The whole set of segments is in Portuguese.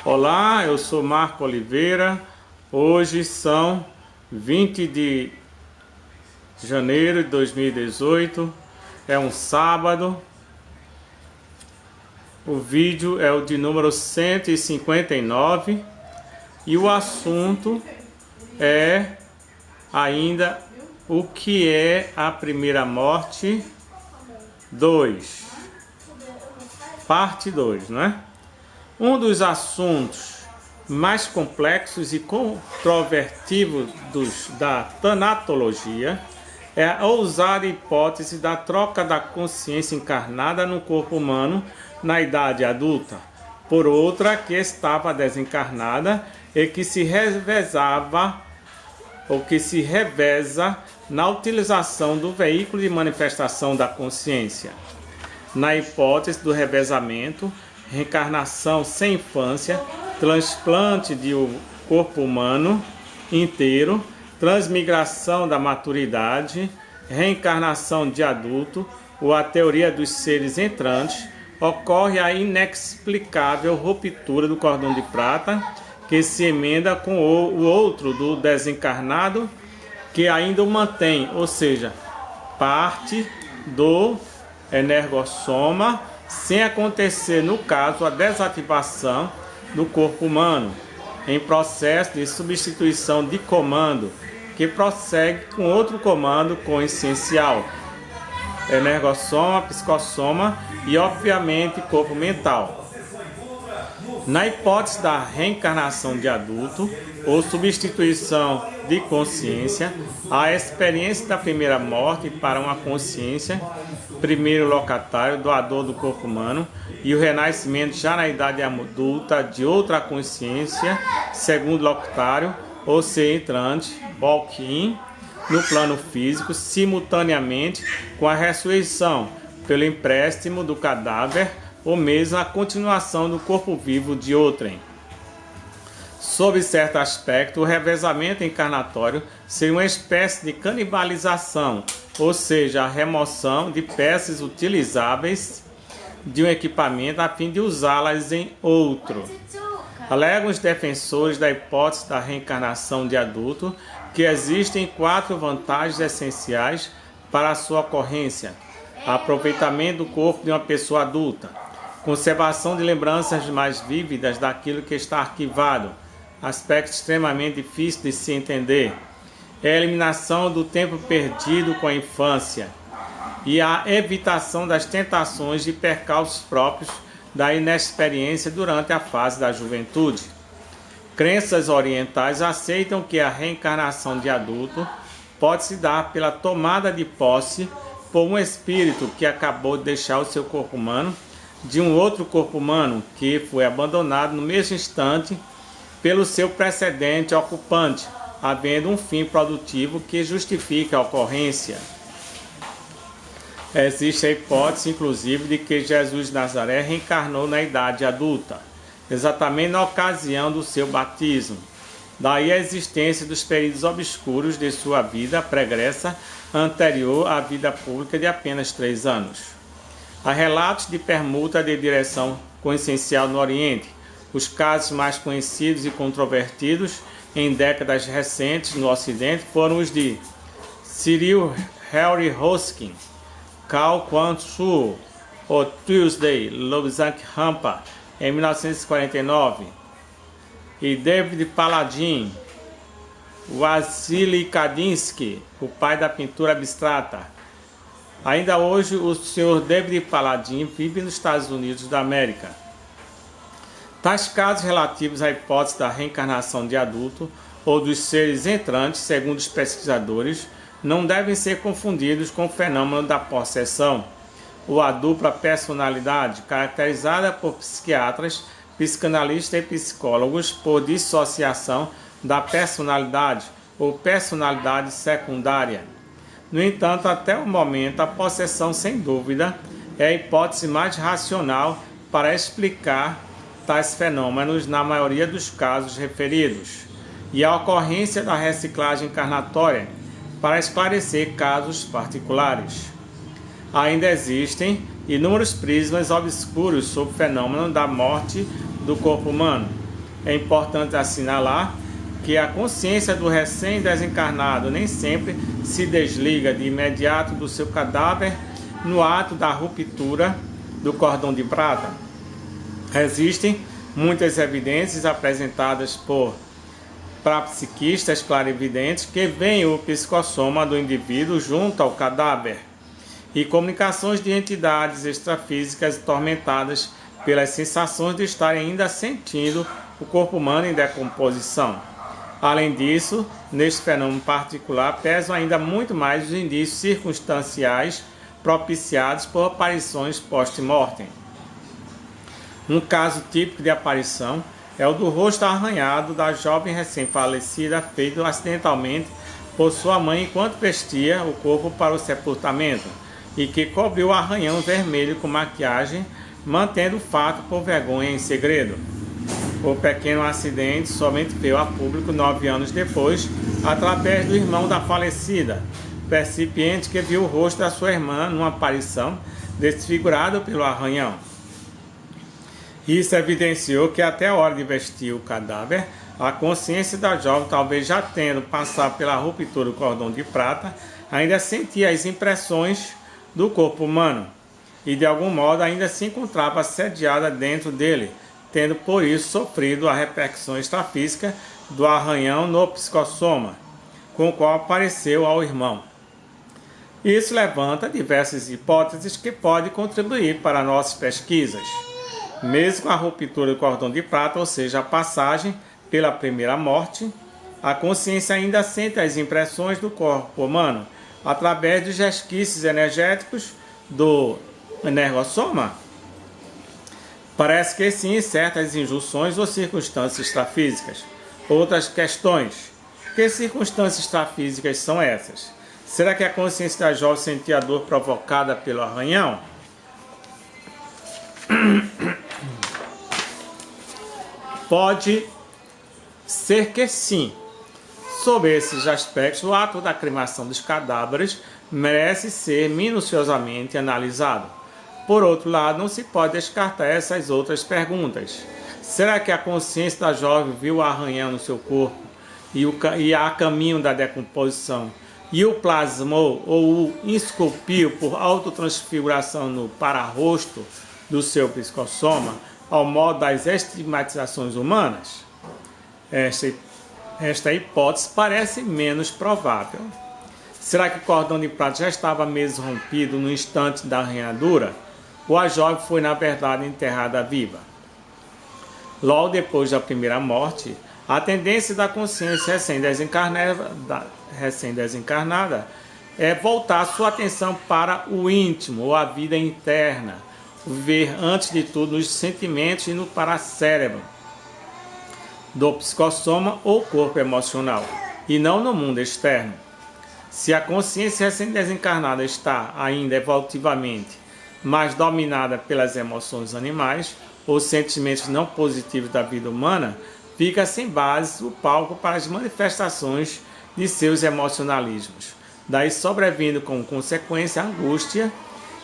Olá, eu sou Marco Oliveira. Hoje são 20 de janeiro de 2018. É um sábado. O vídeo é o de número 159 e o assunto é ainda o que é a primeira morte 2. Parte 2, não é? Um dos assuntos mais complexos e controvertidos da tanatologia é a ousada hipótese da troca da consciência encarnada no corpo humano na idade adulta por outra que estava desencarnada e que se revezava ou que se reveza na utilização do veículo de manifestação da consciência. Na hipótese do revezamento, reencarnação sem infância, transplante de um corpo humano inteiro, transmigração da maturidade, reencarnação de adulto ou a teoria dos seres entrantes, ocorre a inexplicável ruptura do cordão de prata que se emenda com o outro do desencarnado que ainda o mantém, ou seja, parte do energossoma, sem acontecer, no caso, a desativação do corpo humano, em processo de substituição de comando, que prossegue com outro comando consciencial, energossoma, psicossoma e, obviamente, corpo mental. Na hipótese da reencarnação de adulto ou substituição de consciência, a experiência da primeira morte para uma consciência, primeiro locatário, doador do corpo humano, e o renascimento já na idade adulta de outra consciência, segundo locatário, ou ser entrante, walk-in, no plano físico, simultaneamente com a ressurreição pelo empréstimo do cadáver ou mesmo a continuação do corpo vivo de outrem. Sob certo aspecto, o revezamento encarnatório seria uma espécie de canibalização, ou seja, a remoção de peças utilizáveis de um equipamento a fim de usá-las em outro. Alegam os defensores da hipótese da reencarnação de adulto que existem 4 vantagens essenciais para a sua ocorrência: aproveitamento do corpo de uma pessoa adulta, conservação de lembranças mais vívidas daquilo que está arquivado, aspecto extremamente difícil de se entender, a eliminação do tempo perdido com a infância e a evitação das tentações de percalços próprios da inexperiência durante a fase da juventude. Crenças orientais aceitam que a reencarnação de adulto pode se dar pela tomada de posse por um espírito que acabou de deixar o seu corpo humano de um outro corpo humano que foi abandonado no mesmo instante pelo seu precedente ocupante, havendo um fim produtivo que justifique a ocorrência. Existe a hipótese, inclusive, de que Jesus de Nazaré reencarnou na idade adulta, exatamente na ocasião do seu batismo. Daí a existência dos períodos obscuros de sua vida pregressa anterior à vida pública de apenas 3 anos. Há relatos de permuta de direção consciencial no Oriente. Os casos mais conhecidos e controvertidos em décadas recentes no Ocidente foram os de Cyril Henry Hoskin, Cao Quan-Tzu, ou Tuesday Lobsang Hampa, em 1949, e David Paladin, Wassily Kandinsky, o pai da pintura abstrata. Ainda hoje, o Sr. David Paladin vive nos Estados Unidos da América. Tais casos relativos à hipótese da reencarnação de adulto ou dos seres entrantes, segundo os pesquisadores, não devem ser confundidos com o fenômeno da possessão, ou a dupla personalidade, caracterizada por psiquiatras, psicanalistas e psicólogos por dissociação da personalidade ou personalidade secundária. No entanto, até o momento, a possessão, sem dúvida, é a hipótese mais racional para explicar tais fenômenos na maioria dos casos referidos, e a ocorrência da reciclagem encarnatória para esclarecer casos particulares. Ainda existem inúmeros prismas obscuros sobre o fenômeno da morte do corpo humano, É importante assinalar que a consciência do recém-desencarnado nem sempre se desliga de imediato do seu cadáver no ato da ruptura do cordão de prata. Existem muitas evidências apresentadas por parapsiquistas clarividentes que veem o psicossoma do indivíduo junto ao cadáver e comunicações de entidades extrafísicas atormentadas pelas sensações de estarem ainda sentindo o corpo humano em decomposição. Além disso, neste fenômeno particular, pesam ainda muito mais os indícios circunstanciais propiciados por aparições post-mortem. Um caso típico de aparição é o do rosto arranhado da jovem recém-falecida, feito acidentalmente por sua mãe enquanto vestia o corpo para o sepultamento, e que cobriu o arranhão vermelho com maquiagem, mantendo o fato por vergonha em segredo. O pequeno acidente somente veio a público 9 anos depois, através do irmão da falecida, percipiente que viu o rosto da sua irmã numa aparição desfigurado pelo arranhão. Isso evidenciou que até a hora de vestir o cadáver, a consciência da jovem, talvez já tendo passado pela ruptura do cordão de prata, ainda sentia as impressões do corpo humano e de algum modo ainda se encontrava sediada dentro dele, tendo por isso sofrido a repercussão extrafísica do arranhão no psicossoma, com o qual apareceu ao irmão. Isso levanta diversas hipóteses que podem contribuir para nossas pesquisas. Mesmo com a ruptura do cordão de prata, ou seja, a passagem pela primeira morte, a consciência ainda sente as impressões do corpo humano através dos resquícios energéticos do energossoma? Parece que sim, certas injunções ou circunstâncias extrafísicas. Outras questões. Que circunstâncias extrafísicas são essas? Será que a consciência da jovem sentia a dor provocada pelo arranhão? Pode ser que sim. Sobre esses aspectos, o ato da cremação dos cadáveres merece ser minuciosamente analisado. Por outro lado, não se pode descartar essas outras perguntas. Será que a consciência da jovem viu o arranhão no seu corpo e a caminho da decomposição e o plasmou ou o esculpiu por autotransfiguração no pararosto do seu psicossoma, ao modo das estigmatizações humanas? Esta hipótese parece menos provável. Será que o cordão de prata já estava mesmo rompido no instante da arranhadura? Ou a jovem foi, na verdade, enterrada viva? Logo depois da primeira morte, a tendência da consciência recém-desencarnada é voltar sua atenção para o íntimo, ou a vida interna, ver antes de tudo nos sentimentos e no paracérebro do psicossoma ou corpo emocional, e não no mundo externo. Se a consciência recém-desencarnada está ainda evolutivamente mais dominada pelas emoções animais ou sentimentos não positivos da vida humana, fica sem base o palco para as manifestações de seus emocionalismos. Daí sobrevindo como consequência a angústia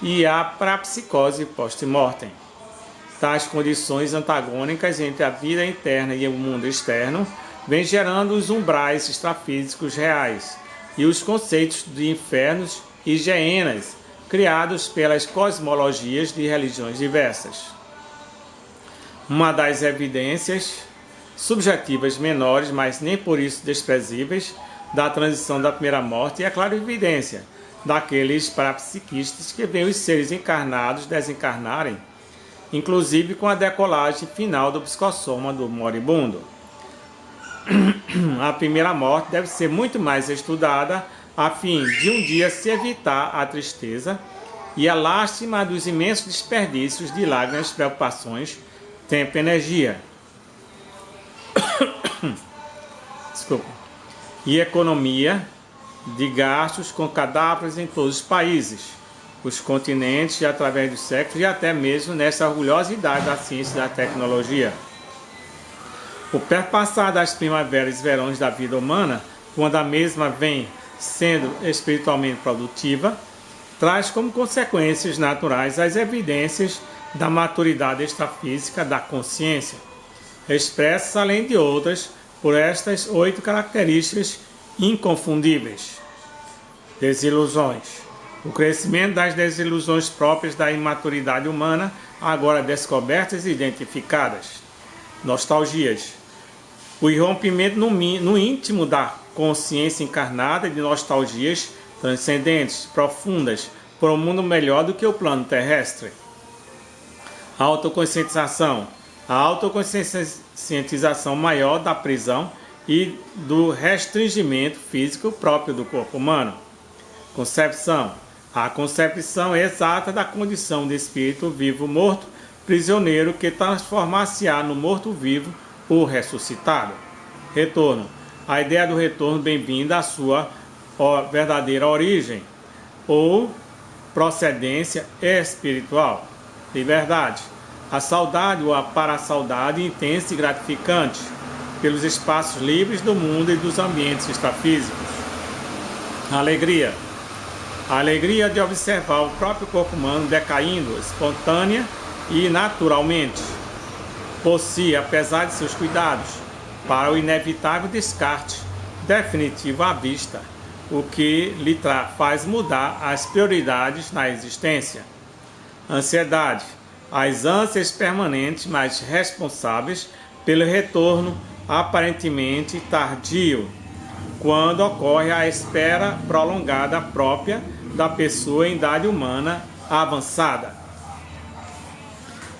e a parapsicose post-mortem. Tais condições antagônicas entre a vida interna e o mundo externo vêm gerando os umbrais extrafísicos reais e os conceitos de infernos e geenas criados pelas cosmologias de religiões diversas. Uma das evidências subjetivas menores, mas nem por isso desprezíveis, da transição da primeira morte é a clarividência daqueles parapsiquistas que veem os seres encarnados desencarnarem, inclusive com a decolagem final do psicossoma do moribundo. A primeira morte deve ser muito mais estudada a fim de um dia se evitar a tristeza e a lástima dos imensos desperdícios de lágrimas, preocupações, tempo e energia. E economia de gastos com cadáveres em todos os países, os continentes e através dos séculos e até mesmo nessa orgulhosa idade da ciência e da tecnologia. O perpassar das primaveras e verões da vida humana, quando a mesma vem sendo espiritualmente produtiva, traz como consequências naturais as evidências da maturidade extrafísica da consciência. expressas, além de outras, por estas 8 características inconfundíveis. Desilusões. O crescimento das desilusões próprias da imaturidade humana, agora descobertas e identificadas. Nostalgias. O irrompimento no íntimo da consciência encarnada de nostalgias transcendentes, profundas, por um mundo melhor do que o plano terrestre. Autoconscientização. A autoconscientização maior da prisão e do restringimento físico próprio do corpo humano. Concepção. A concepção exata da condição de espírito vivo-morto, prisioneiro que transformar-se-á no morto-vivo ou ressuscitado. Retorno. A ideia do retorno bem-vinda à sua verdadeira origem ou procedência espiritual. Liberdade. A saudade ou a para-saudade intensa e gratificante pelos espaços livres do mundo e dos ambientes extrafísicos. Alegria. A alegria de observar o próprio corpo humano decaindo espontânea e naturalmente por si, apesar de seus cuidados, para o inevitável descarte definitivo à vista, o que lhe faz mudar as prioridades na existência. Ansiedade. As ânsias permanentes, mas responsáveis pelo retorno aparentemente tardio, quando ocorre a espera prolongada própria da pessoa em idade humana avançada.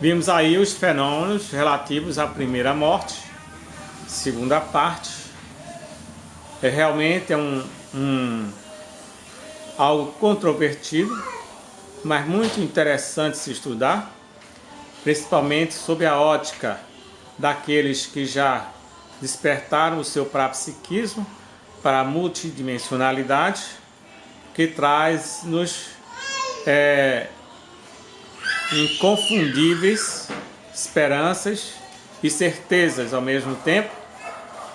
Vimos aí os fenômenos relativos à primeira morte, segunda parte. Realmente algo controvertido, mas muito interessante se estudar, principalmente sob a ótica daqueles que já despertaram o seu parapsiquismo para a multidimensionalidade, que traz-nos inconfundíveis esperanças e certezas ao mesmo tempo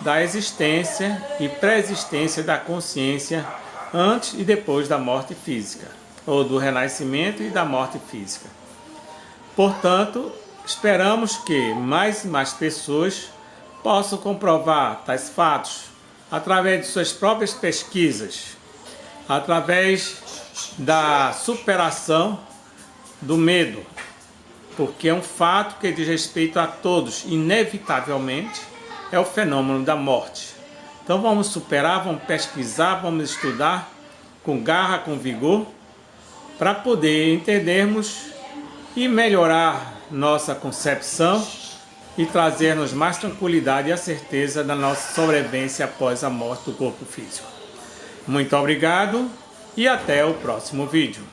da existência e pré-existência da consciência antes e depois da morte física, ou do renascimento e da morte física. Portanto, esperamos que mais e mais pessoas possam comprovar tais fatos através de suas próprias pesquisas, através da superação do medo, porque é um fato que diz respeito a todos, inevitavelmente, é o fenômeno da morte. Então vamos superar, vamos pesquisar, vamos estudar com garra, com vigor, para poder entendermos e melhorar nossa concepção e trazer-nos mais tranquilidade e a certeza da nossa sobrevivência após a morte do corpo físico. Muito obrigado e até o próximo vídeo.